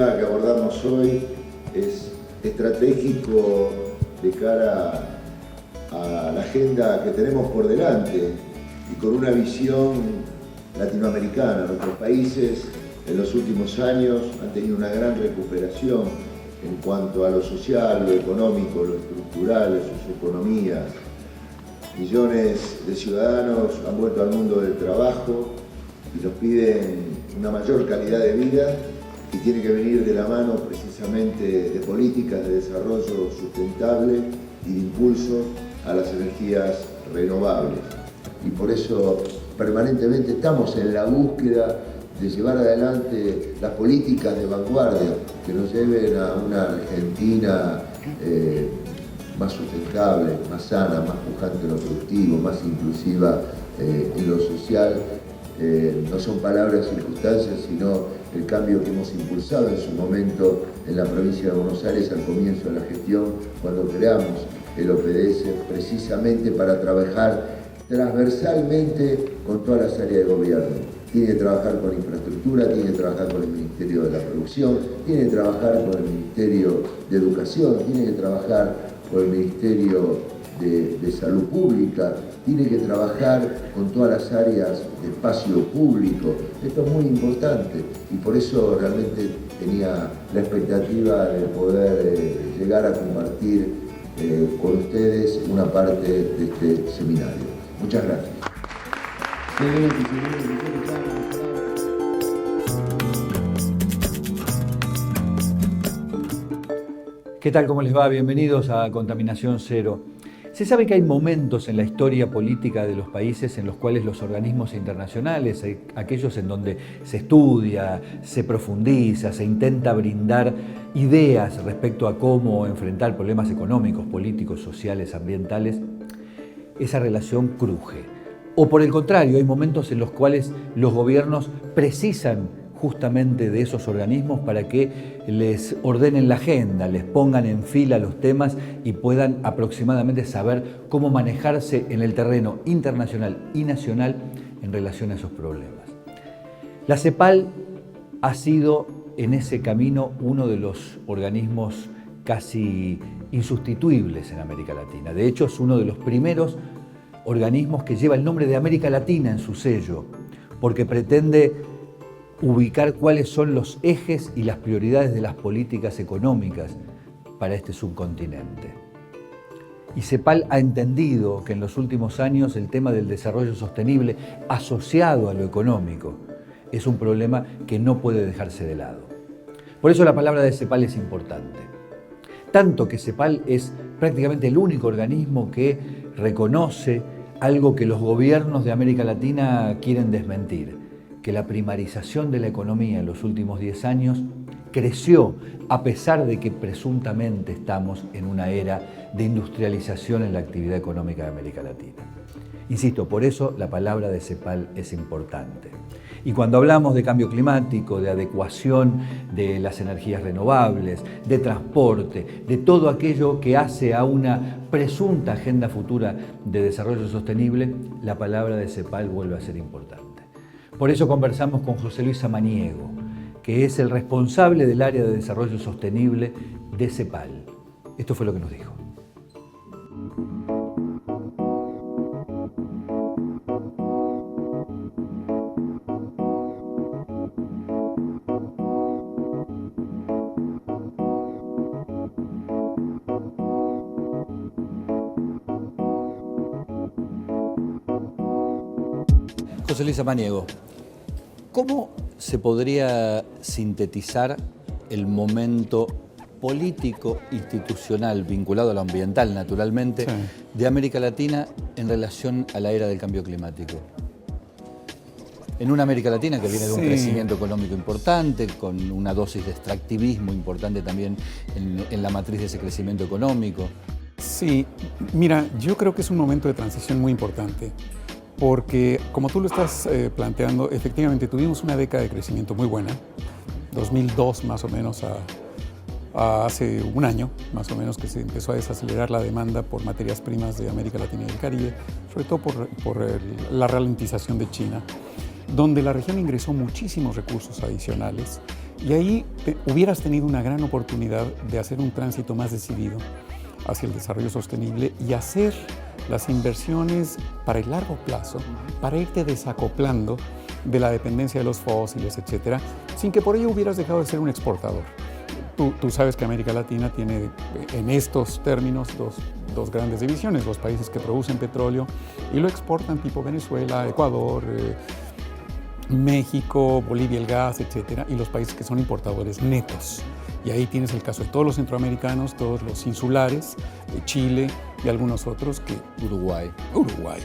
tema que abordamos hoy es estratégico de cara a la agenda que tenemos por delante y con una visión latinoamericana. Nuestros países en los últimos años han tenido una gran recuperación en cuanto a lo social, lo económico, lo estructural, sus economías. Millones de ciudadanos han vuelto al mundo del trabajo y nos piden una mayor calidad de vida que tiene que venir de la mano precisamente de políticas de desarrollo sustentable y de impulso a las energías renovables. Y por eso permanentemente estamos en la búsqueda de llevar adelante las políticas de vanguardia que nos lleven a una Argentina más sustentable, más sana, más pujante en lo productivo, más inclusiva en lo social. No son palabras circunstancias, sino el cambio que hemos impulsado en su momento en la provincia de Buenos Aires al comienzo de la gestión, cuando creamos el OPDS, precisamente para trabajar transversalmente con todas las áreas de gobierno. Tiene que trabajar con infraestructura, tiene que trabajar con el Ministerio de la Producción, tiene que trabajar con el Ministerio de Educación, tiene que trabajar con el Ministerio de Salud Pública, tiene que trabajar con todas las áreas de espacio público. Esto es muy importante y por eso realmente tenía la expectativa de poder llegar a compartir con ustedes una parte de este seminario. Muchas gracias. ¿Qué tal? ¿Cómo les va? Bienvenidos a Contaminación Cero. Se sabe que hay momentos en la historia política de los países en los cuales los organismos internacionales, aquellos en donde se estudia, se profundiza, se intenta brindar ideas respecto a cómo enfrentar problemas económicos, políticos, sociales, ambientales, esa relación cruje. O por el contrario, hay momentos en los cuales los gobiernos precisan justamente de esos organismos para que les ordenen la agenda, les pongan en fila los temas y puedan aproximadamente saber cómo manejarse en el terreno internacional y nacional en relación a esos problemas. La CEPAL ha sido en ese camino uno de los organismos casi insustituibles en América Latina. De hecho, es uno de los primeros organismos que lleva el nombre de América Latina en su sello, porque pretende ubicar cuáles son los ejes y las prioridades de las políticas económicas para este subcontinente. Y CEPAL ha entendido que en los últimos años el tema del desarrollo sostenible asociado a lo económico es un problema que no puede dejarse de lado. Por eso la palabra de CEPAL es importante. Tanto que CEPAL es prácticamente el único organismo que reconoce algo que los gobiernos de América Latina quieren desmentir, que la primarización de la economía en los últimos 10 años creció a pesar de que presuntamente estamos en una era de industrialización en la actividad económica de América Latina. Insisto, por eso la palabra de CEPAL es importante. Y cuando hablamos de cambio climático, de adecuación de las energías renovables, de transporte, de todo aquello que hace a una presunta agenda futura de desarrollo sostenible, la palabra de CEPAL vuelve a ser importante. Por eso conversamos con José Luis Samaniego, que es el responsable del área de desarrollo sostenible de CEPAL. Esto fue lo que nos dijo. José Luis Samaniego, ¿cómo se podría sintetizar el momento político, institucional, vinculado a lo ambiental, naturalmente, de América Latina en relación a la era del cambio climático? En una América Latina que viene de un crecimiento económico importante, con una dosis de extractivismo importante también en la matriz de ese crecimiento económico. Sí, mira, yo creo que es un momento de transición muy importante. Porque, como tú lo estás planteando, efectivamente tuvimos una década de crecimiento muy buena, 2002 más o menos a hace un año, más o menos, que se empezó a desacelerar la demanda por materias primas de América Latina y el Caribe, sobre todo por la ralentización de China, donde la región ingresó muchísimos recursos adicionales Y ahí hubieras tenido una gran oportunidad de hacer un tránsito más decidido hacia el desarrollo sostenible y hacer las inversiones para el largo plazo, para irte desacoplando de la dependencia de los fósiles, etcétera, sin que por ello hubieras dejado de ser un exportador. Tú sabes que América Latina tiene en estos términos dos grandes divisiones, los países que producen petróleo y lo exportan, tipo Venezuela, Ecuador, México, Bolivia el gas, etcétera, y los países que son importadores netos. Y ahí tienes el caso de todos los centroamericanos, todos los insulares, Chile y algunos otros que... Uruguay,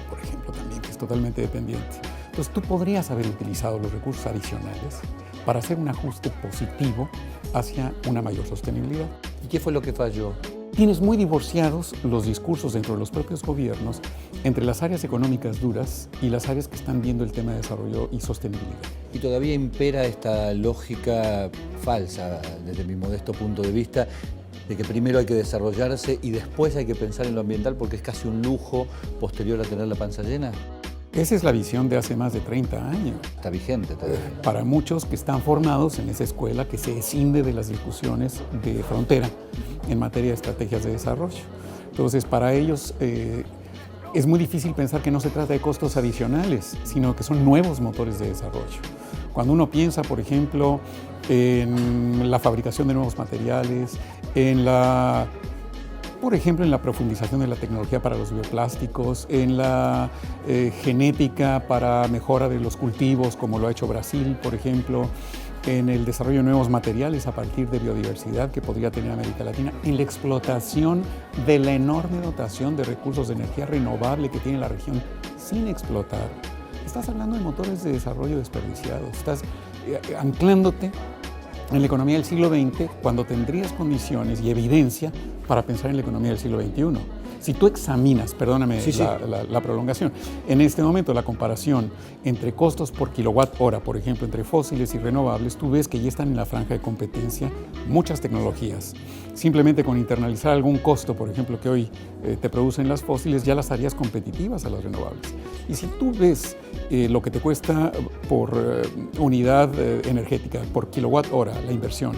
por ejemplo, también, que es totalmente dependiente. Entonces tú podrías haber utilizado los recursos adicionales para hacer un ajuste positivo hacia una mayor sostenibilidad. ¿Y qué fue lo que falló? Tienes muy divorciados los discursos dentro de los propios gobiernos entre las áreas económicas duras y las áreas que están viendo el tema de desarrollo y sostenibilidad. Y todavía impera esta lógica falsa, desde mi modesto punto de vista, de que primero hay que desarrollarse y después hay que pensar en lo ambiental porque es casi un lujo posterior a tener la panza llena. Esa es la visión de hace más de 30 años. Está vigente todavía. Para muchos que están formados en esa escuela que se escinde de las discusiones de frontera en materia de estrategias de desarrollo. Entonces, para ellos es muy difícil pensar que no se trata de costos adicionales, sino que son nuevos motores de desarrollo. Cuando uno piensa, por ejemplo, en la fabricación de nuevos materiales, por ejemplo, en la profundización de la tecnología para los bioplásticos, en la genética para mejora de los cultivos, como lo ha hecho Brasil, por ejemplo, en el desarrollo de nuevos materiales a partir de biodiversidad que podría tener América Latina, en la explotación de la enorme dotación de recursos de energía renovable que tiene la región sin explotar. Estás hablando de motores de desarrollo desperdiciados, estás anclándote en la economía del siglo XX cuando tendrías condiciones y evidencia para pensar en la economía del siglo XXI. Si tú examinas, perdóname la prolongación, en este momento la comparación entre costos por kilowatt hora, por ejemplo, entre fósiles y renovables, tú ves que ya están en la franja de competencia muchas tecnologías. Simplemente con internalizar algún costo, por ejemplo, que hoy te producen las fósiles, ya las harías competitivas a las renovables. Y si tú ves lo que te cuesta por unidad energética, por kilowatt hora, la inversión,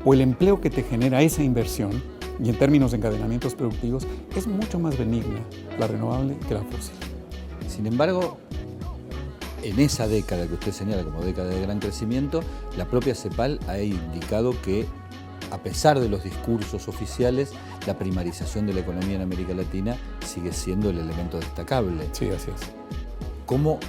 o el empleo que te genera esa inversión, y en términos de encadenamientos productivos, es mucho más benigna la renovable que la fósil. Sin embargo, en esa década que usted señala como década de gran crecimiento, la propia CEPAL ha indicado que, a pesar de los discursos oficiales, la primarización de la economía en América Latina sigue siendo el elemento destacable. Sí, así es. ¿Cómo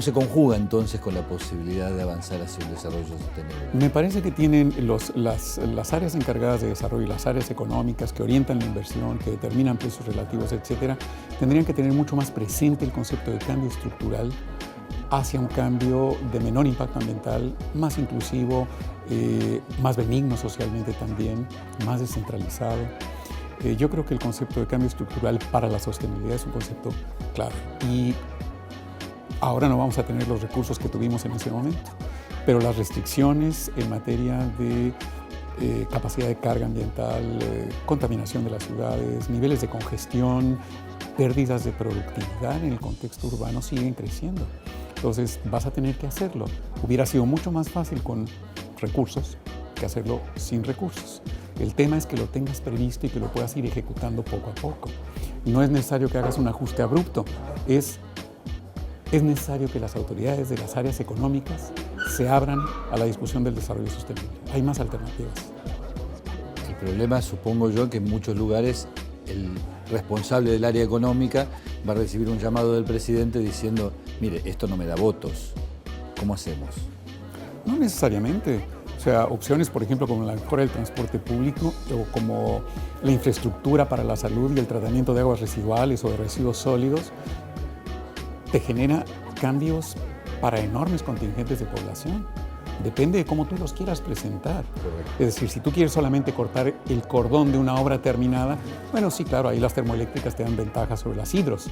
se conjuga entonces con la posibilidad de avanzar hacia el desarrollo sostenible? Me parece que tienen las áreas encargadas de desarrollo y las áreas económicas que orientan la inversión, que determinan precios relativos, etcétera, tendrían que tener mucho más presente el concepto de cambio estructural hacia un cambio de menor impacto ambiental, más inclusivo, más benigno socialmente también, más descentralizado. Yo creo que el concepto de cambio estructural para la sostenibilidad es un concepto clave. Y ahora no vamos a tener los recursos que tuvimos en ese momento, pero las restricciones en materia de capacidad de carga ambiental, contaminación de las ciudades, niveles de congestión, pérdidas de productividad en el contexto urbano siguen creciendo. Entonces vas a tener que hacerlo. Hubiera sido mucho más fácil con recursos que hacerlo sin recursos. El tema es que lo tengas previsto y que lo puedas ir ejecutando poco a poco. No es necesario que hagas un ajuste abrupto, es necesario que las autoridades de las áreas económicas se abran a la discusión del desarrollo sostenible. Hay más alternativas. El problema, supongo yo, que en muchos lugares el responsable del área económica va a recibir un llamado del presidente diciendo, mire, esto no me da votos, ¿cómo hacemos? No necesariamente. O sea, opciones, por ejemplo, como la mejora del transporte público o como la infraestructura para la salud y el tratamiento de aguas residuales o de residuos sólidos, te genera cambios para enormes contingentes de población. Depende de cómo tú los quieras presentar. Correcto. Es decir, si tú quieres solamente cortar el cordón de una obra terminada, bueno, sí, claro, ahí las termoeléctricas te dan ventajas sobre las hidros.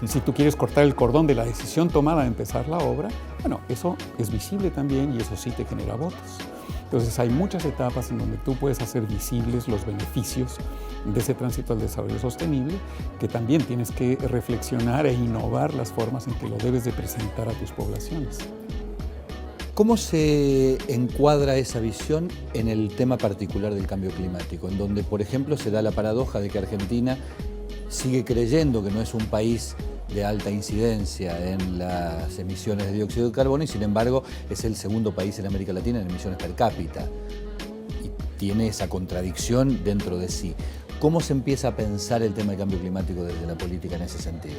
Si tú quieres cortar el cordón de la decisión tomada de empezar la obra, bueno, eso es visible también y eso sí te genera votos. Entonces hay muchas etapas en donde tú puedes hacer visibles los beneficios de ese tránsito al desarrollo sostenible, que también tienes que reflexionar e innovar las formas en que lo debes de presentar a tus poblaciones. ¿Cómo se encuadra esa visión en el tema particular del cambio climático? En donde, por ejemplo, se da la paradoja de que Argentina sigue creyendo que no es un país de alta incidencia en las emisiones de dióxido de carbono y, sin embargo, es el segundo país en América Latina en emisiones per cápita. Y tiene esa contradicción dentro de sí. ¿Cómo se empieza a pensar el tema del cambio climático desde la política en ese sentido?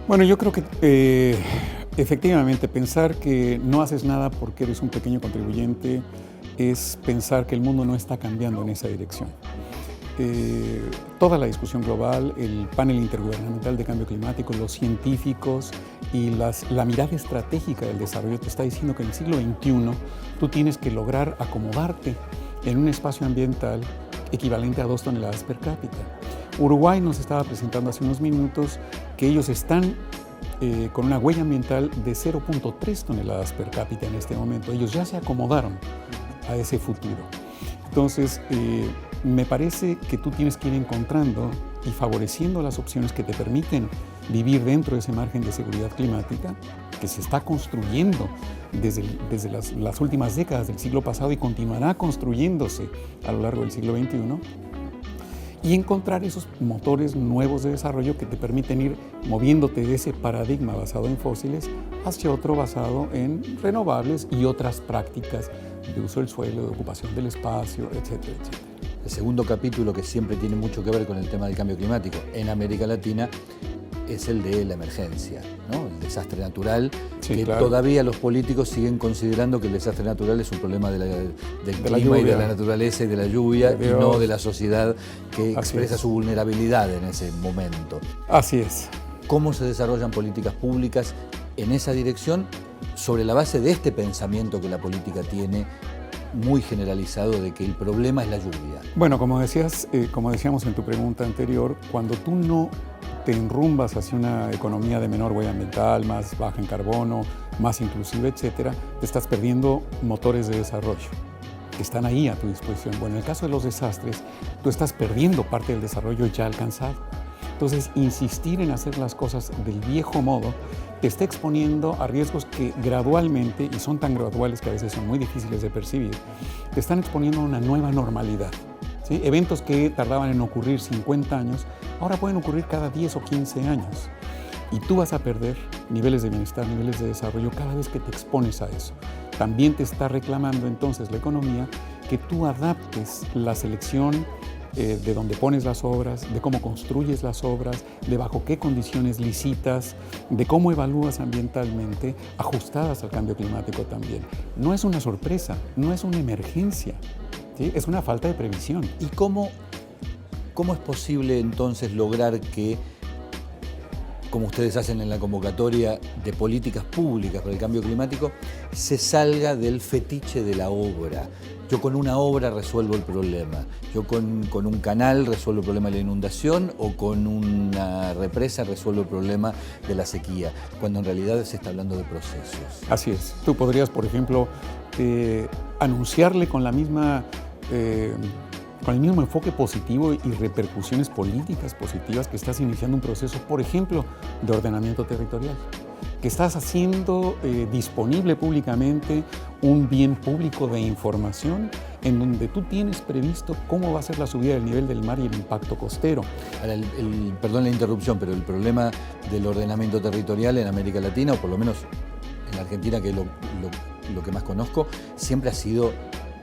Bueno, yo creo que efectivamente pensar que no haces nada porque eres un pequeño contribuyente es pensar que el mundo no está cambiando en esa dirección. Toda la discusión global, el panel intergubernamental de cambio climático, los científicos y la mirada estratégica del desarrollo te está diciendo que en el siglo XXI tú tienes que lograr acomodarte en un espacio ambiental equivalente a 2 toneladas per cápita. Uruguay nos estaba presentando hace unos minutos que ellos están con una huella ambiental de 0.3 toneladas per cápita en este momento. Ellos ya se acomodaron a ese futuro. Entonces, me parece que tú tienes que ir encontrando y favoreciendo las opciones que te permiten vivir dentro de ese margen de seguridad climática que se está construyendo desde las últimas décadas del siglo pasado y continuará construyéndose a lo largo del siglo XXI, y encontrar esos motores nuevos de desarrollo que te permiten ir moviéndote de ese paradigma basado en fósiles hacia otro basado en renovables y otras prácticas de uso del suelo, de ocupación del espacio, etcétera, etcétera. El segundo capítulo, que siempre tiene mucho que ver con el tema del cambio climático en América Latina, es el de la emergencia, ¿no? El desastre natural, sí, que claro. Todavía los políticos siguen considerando que el desastre natural es un problema del clima y de la naturaleza y de la lluvia, y no de la sociedad que expresa su vulnerabilidad en ese momento. Así es. ¿Cómo se desarrollan políticas públicas en esa dirección sobre la base de este pensamiento que la política tiene muy generalizado de que el problema es la lluvia? Bueno, como decíamos en tu pregunta anterior, cuando tú no te enrumbas hacia una economía de menor huella ambiental, más baja en carbono, más inclusiva, etcétera, te estás perdiendo motores de desarrollo que están ahí a tu disposición. Bueno, en el caso de los desastres, tú estás perdiendo parte del desarrollo ya alcanzado. Entonces, insistir en hacer las cosas del viejo modo te está exponiendo a riesgos que gradualmente, y son tan graduales que a veces son muy difíciles de percibir, te están exponiendo a una nueva normalidad. ¿Sí? Eventos que tardaban en ocurrir 50 años, ahora pueden ocurrir cada 10 o 15 años. Y tú vas a perder niveles de bienestar, niveles de desarrollo cada vez que te expones a eso. También te está reclamando entonces la economía que tú adaptes la selección de dónde pones las obras, de cómo construyes las obras, de bajo qué condiciones licitas, de cómo evalúas ambientalmente, ajustadas al cambio climático también. No es una sorpresa, no es una emergencia, ¿sí? Es una falta de previsión. ¿Y cómo es posible entonces lograr que, como ustedes hacen en la convocatoria de políticas públicas para el cambio climático, se salga del fetiche de la obra? Yo con una obra resuelvo el problema, yo con un canal resuelvo el problema de la inundación, o con una represa resuelvo el problema de la sequía, cuando en realidad se está hablando de procesos. Así es. Tú podrías, por ejemplo, anunciarle con el mismo enfoque positivo y repercusiones políticas positivas que estás iniciando un proceso, por ejemplo, de ordenamiento territorial, que estás haciendo disponible públicamente un bien público de información en donde tú tienes previsto cómo va a ser la subida del nivel del mar y el impacto costero. Ahora, perdón la interrupción, pero el problema del ordenamiento territorial en América Latina, o por lo menos en Argentina, que es lo que más conozco, siempre ha sido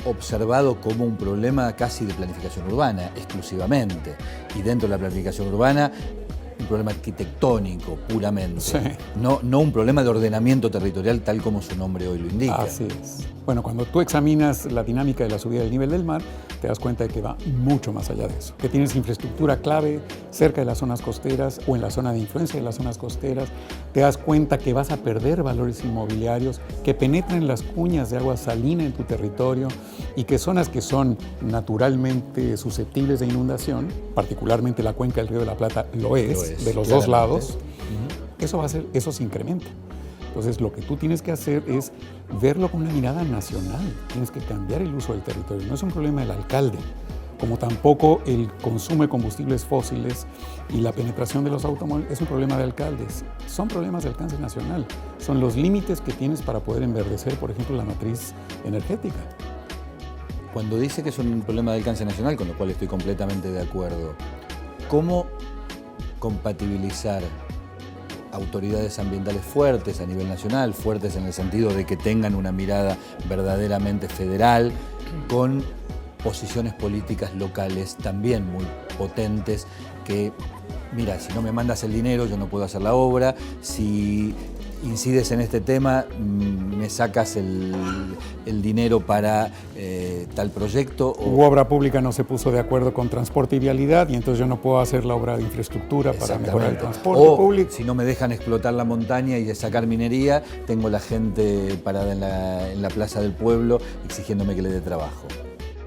observado como un problema casi de planificación urbana, exclusivamente. Y dentro de la planificación urbana, un problema arquitectónico, puramente. Sí. No un problema de ordenamiento territorial tal como su nombre hoy lo indica. Así es. Bueno, cuando tú examinas la dinámica de la subida del nivel del mar, te das cuenta de que va mucho más allá de eso. Que tienes infraestructura clave cerca de las zonas costeras o en la zona de influencia de las zonas costeras. Te das cuenta que vas a perder valores inmobiliarios que penetran las cuñas de agua salina en tu territorio, y que zonas que son naturalmente susceptibles de inundación, particularmente la cuenca del Río de la Plata lo es de los dos lados, eso se incrementa. Entonces, lo que tú tienes que hacer es verlo con una mirada nacional. Tienes que cambiar el uso del territorio. No es un problema del alcalde, como tampoco el consumo de combustibles fósiles y la penetración de los automóviles es un problema de alcaldes. Son problemas de alcance nacional. Son los límites que tienes para poder enverdecer, por ejemplo, la matriz energética. Cuando dice que es un problema de alcance nacional, con lo cual estoy completamente de acuerdo, ¿cómo compatibilizar autoridades ambientales fuertes a nivel nacional, fuertes en el sentido de que tengan una mirada verdaderamente federal, con posiciones políticas locales también muy potentes que, mira, si no me mandas el dinero yo no puedo hacer la obra, si incides en este tema me sacas el dinero para tal proyecto? U obra pública no se puso de acuerdo con transporte y vialidad y entonces yo no puedo hacer la obra de infraestructura para mejorar el transporte público. Si no me dejan explotar la montaña y sacar minería, tengo la gente parada en la plaza del pueblo exigiéndome que le dé trabajo.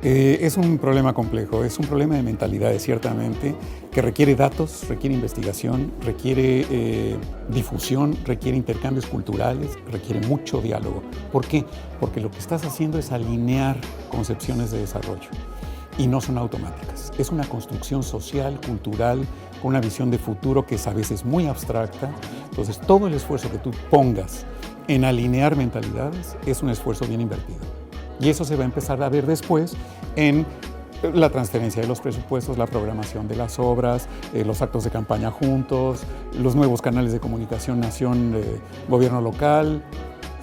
Es un problema complejo, es un problema de mentalidades ciertamente, que requiere datos, requiere investigación, requiere difusión, requiere intercambios culturales, requiere mucho diálogo. ¿Por qué? Porque lo que estás haciendo es alinear concepciones de desarrollo y no son automáticas. Es una construcción social, cultural, con una visión de futuro que es a veces muy abstracta. Entonces, todo el esfuerzo que tú pongas en alinear mentalidades es un esfuerzo bien invertido. Y eso se va a empezar a ver después en la transferencia de los presupuestos, la programación de las obras, los actos de campaña juntos, los nuevos canales de comunicación, nación, gobierno local.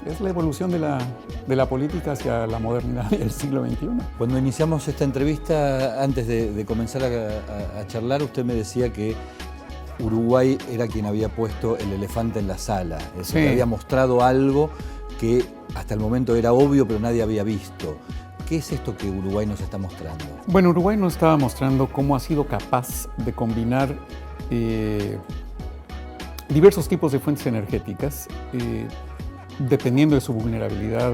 Es la evolución de la política hacia la modernidad del siglo XXI. Cuando iniciamos esta entrevista, antes de comenzar a charlar, usted me decía que Uruguay era quien había puesto el elefante en la sala, es decir, que había mostrado algo que hasta el momento era obvio, pero nadie había visto. ¿Qué es esto que Uruguay nos está mostrando? Bueno, Uruguay nos estaba mostrando cómo ha sido capaz de combinar diversos tipos de fuentes energéticas, dependiendo de su vulnerabilidad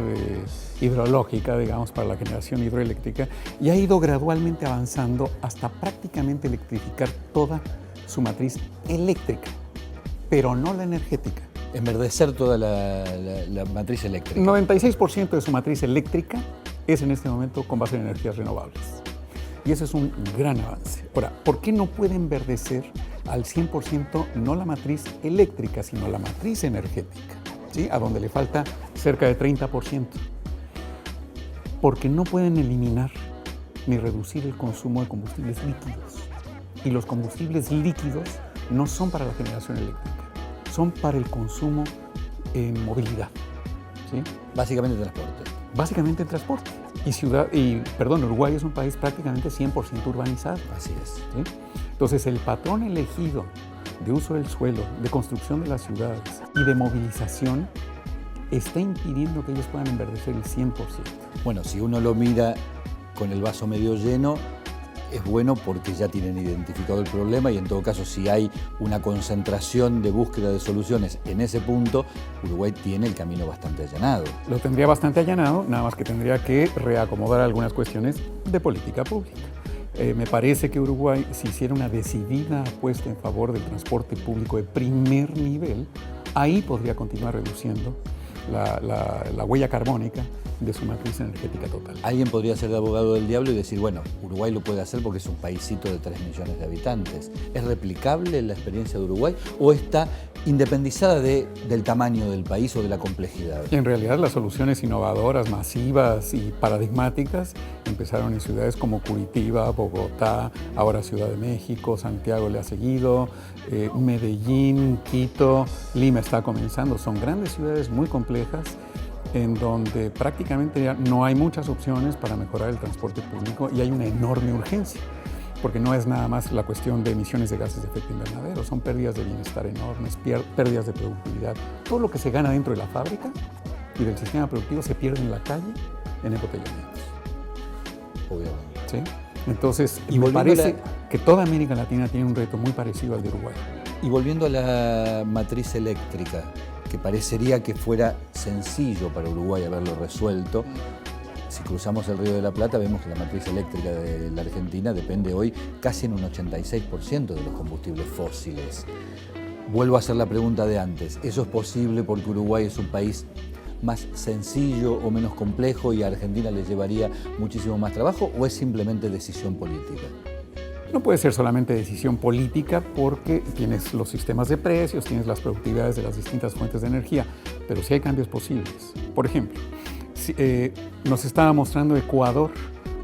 hidrológica, digamos, para la generación hidroeléctrica, y ha ido gradualmente avanzando hasta prácticamente electrificar toda su matriz eléctrica, pero no la energética. Enverdecer toda la matriz eléctrica. 96% de su matriz eléctrica es en este momento con base en energías renovables. Y eso es un gran avance. Ahora, ¿por qué no puede enverdecer al 100% no la matriz eléctrica, sino la matriz energética? ¿Sí? A donde le falta cerca de 30%. Porque no pueden eliminar ni reducir el consumo de combustibles líquidos. Y los combustibles líquidos no son para la generación eléctrica, son para el consumo en movilidad. ¿Sí? Básicamente transporte. Básicamente en transporte. Uruguay es un país prácticamente 100% urbanizado. Así es. ¿Sí? Entonces, el patrón elegido de uso del suelo, de construcción de las ciudades y de movilización está impidiendo que ellos puedan enverdecer el 100%. Bueno, si uno lo mira con el vaso medio lleno, es bueno porque ya tienen identificado el problema y en todo caso si hay una concentración de búsqueda de soluciones en ese punto, Uruguay tiene el camino bastante allanado. Lo tendría bastante allanado, nada más que tendría que reacomodar algunas cuestiones de política pública. Me parece que Uruguay, si hiciera una decidida apuesta en favor del transporte público de primer nivel, ahí podría continuar reduciendo la huella carbónica de su matriz energética total. Alguien podría ser de abogado del diablo y decir, bueno, Uruguay lo puede hacer porque es un paísito de 3 millones de habitantes. ¿Es replicable la experiencia de Uruguay o está independizada del tamaño del país o de la complejidad? En realidad las soluciones innovadoras, masivas y paradigmáticas empezaron en ciudades como Curitiba, Bogotá, ahora Ciudad de México, Santiago le ha seguido, Medellín, Quito, Lima está comenzando. Son grandes ciudades muy complejas en donde prácticamente ya no hay muchas opciones para mejorar el transporte público y hay una enorme urgencia, porque no es nada más la cuestión de emisiones de gases de efecto invernadero, son pérdidas de bienestar enormes, pérdidas de productividad. Todo lo que se gana dentro de la fábrica y del sistema productivo se pierde en la calle en embotellamientos. Obviamente. ¿Sí? Entonces, me parece que toda América Latina tiene un reto muy parecido al de Uruguay. Y volviendo a la matriz eléctrica, que parecería que fuera sencillo para Uruguay haberlo resuelto, si cruzamos el Río de la Plata vemos que la matriz eléctrica de la Argentina depende hoy casi en un 86% de los combustibles fósiles. Vuelvo a hacer la pregunta de antes, ¿eso es posible porque Uruguay es un país más sencillo o menos complejo y a Argentina le llevaría muchísimo más trabajo, o es simplemente decisión política? No puede ser solamente decisión política porque tienes los sistemas de precios, tienes las productividades de las distintas fuentes de energía, pero sí hay cambios posibles. Por ejemplo, nos estaba mostrando Ecuador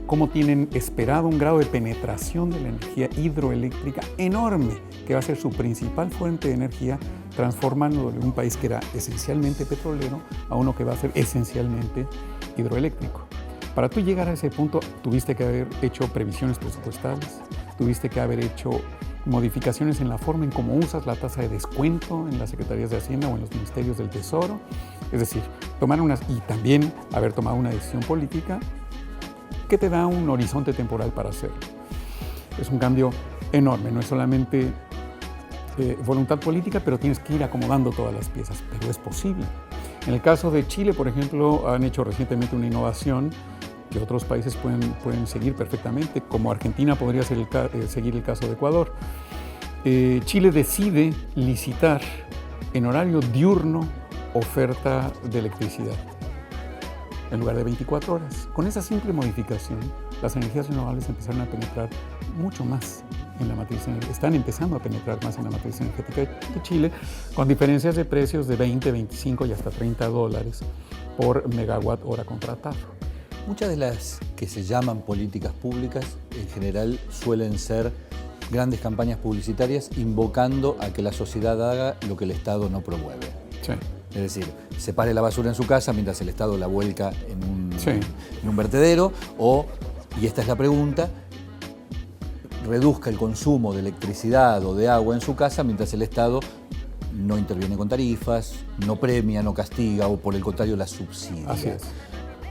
cómo tienen esperado un grado de penetración de la energía hidroeléctrica enorme, que va a ser su principal fuente de energía, transformando de un país que era esencialmente petrolero a uno que va a ser esencialmente hidroeléctrico. Para tú llegar a ese punto, tuviste que haber hecho previsiones presupuestales, tuviste que haber hecho modificaciones en la forma en cómo usas la tasa de descuento en las secretarías de Hacienda o en los ministerios del Tesoro. Es decir, y también haber tomado una decisión política que te da un horizonte temporal para hacerlo. Es un cambio enorme, no es solamente voluntad política, pero tienes que ir acomodando todas las piezas, pero es posible. En el caso de Chile, por ejemplo, han hecho recientemente una innovación que otros países pueden seguir perfectamente, como Argentina podría seguir el caso de Ecuador. Chile decide licitar en horario diurno oferta de electricidad en lugar de 24 horas. Con esa simple modificación, las energías renovables empezaron a penetrar mucho más en la matriz energética. Están empezando a penetrar más en la matriz energética de Chile, con diferencias de precios de 20, 25 y hasta $30 por megawatt hora contratado. Muchas de las que se llaman políticas públicas en general suelen ser grandes campañas publicitarias invocando a que la sociedad haga lo que el Estado no promueve. Sí. Es decir, separe la basura en su casa mientras el Estado la vuelca en un vertedero, y esta es la pregunta, reduzca el consumo de electricidad o de agua en su casa mientras el Estado no interviene con tarifas, no premia, no castiga o por el contrario la subsidia. Así es.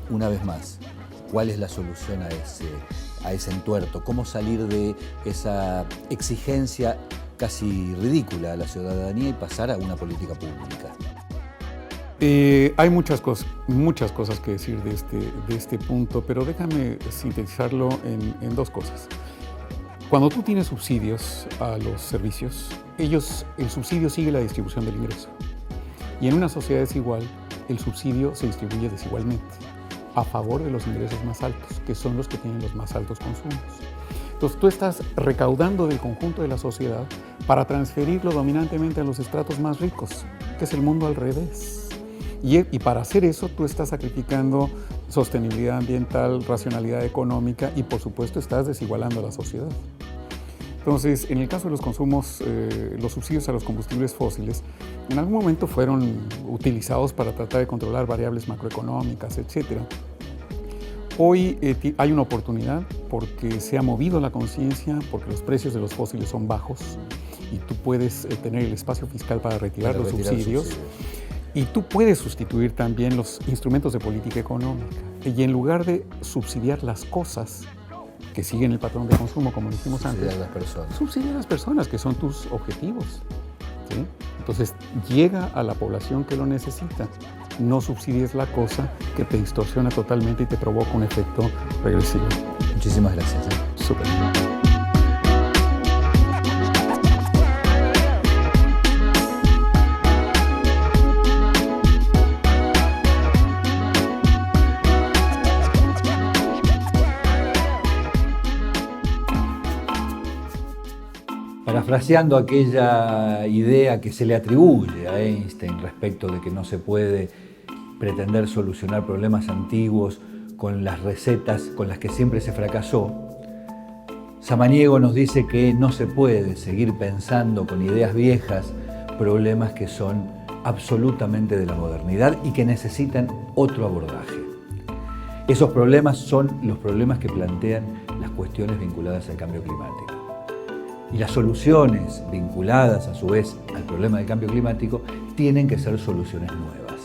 Una vez más, ¿cuál es la solución a ese entuerto? ¿Cómo salir de esa exigencia casi ridícula a la ciudadanía y pasar a una política pública? Hay muchas cosas que decir de este punto, pero déjame sintetizarlo en dos cosas. Cuando tú tienes subsidios a los servicios, el subsidio sigue la distribución del ingreso. Y en una sociedad desigual, el subsidio se distribuye desigualmente, a favor de los ingresos más altos, que son los que tienen los más altos consumos. Entonces tú estás recaudando del conjunto de la sociedad para transferirlo dominantemente a los estratos más ricos, que es el mundo al revés. Y para hacer eso tú estás sacrificando sostenibilidad ambiental, racionalidad económica y por supuesto estás desigualando a la sociedad. Entonces, en el caso de los consumos, los subsidios a los combustibles fósiles, en algún momento fueron utilizados para tratar de controlar variables macroeconómicas, etc. Hoy hay una oportunidad porque se ha movido la conciencia, porque los precios de los fósiles son bajos y tú puedes tener el espacio fiscal para retirar los subsidios. Y tú puedes sustituir también los instrumentos de política económica. Y en lugar de subsidiar las cosas que siguen el patrón de consumo, como dijimos antes, subsidia a las personas, que son tus objetivos. ¿Sí? Entonces, llega a la población que lo necesita. No subsidies la cosa que te distorsiona totalmente y te provoca un efecto regresivo. Muchísimas gracias. Súper. Parafraseando aquella idea que se le atribuye a Einstein respecto de que no se puede pretender solucionar problemas antiguos con las recetas con las que siempre se fracasó, Samaniego nos dice que no se puede seguir pensando con ideas viejas problemas que son absolutamente de la modernidad y que necesitan otro abordaje. Esos problemas son los problemas que plantean las cuestiones vinculadas al cambio climático. Y las soluciones vinculadas a su vez al problema del cambio climático tienen que ser soluciones nuevas.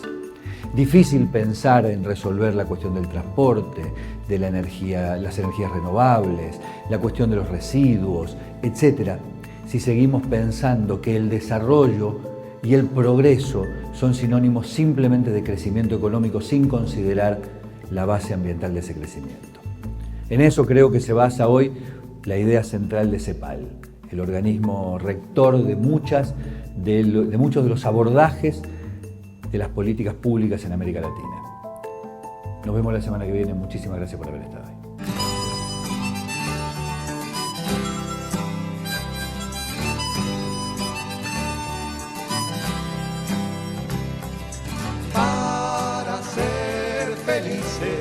Difícil pensar en resolver la cuestión del transporte, de la energía, las energías renovables, la cuestión de los residuos, etc., si seguimos pensando que el desarrollo y el progreso son sinónimos simplemente de crecimiento económico sin considerar la base ambiental de ese crecimiento. En eso creo que se basa hoy la idea central de CEPAL, el organismo rector de muchos de los abordajes de las políticas públicas en América Latina. Nos vemos la semana que viene. Muchísimas gracias por haber estado ahí. Para ser felices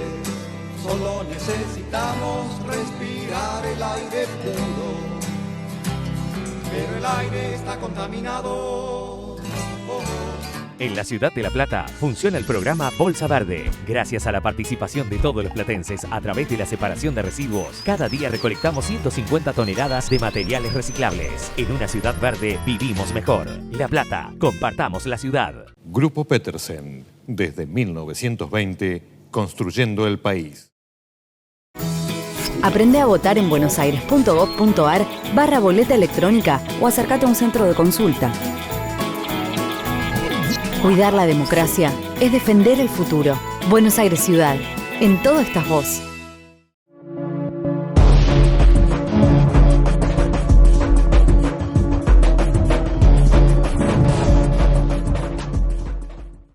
solo necesitamos respirar el aire puro, pero el aire está contaminado. En la ciudad de La Plata funciona el programa Bolsa Verde. Gracias a la participación de todos los platenses a través de la separación de residuos, cada día recolectamos 150 toneladas de materiales reciclables. En una ciudad verde vivimos mejor. La Plata, compartamos la ciudad. Grupo Petersen, desde 1920, construyendo el país. Aprende a votar en buenosaires.gov.ar/boleta electrónica o acércate a un centro de consulta. Cuidar la democracia es defender el futuro. Buenos Aires Ciudad. En todo estás vos.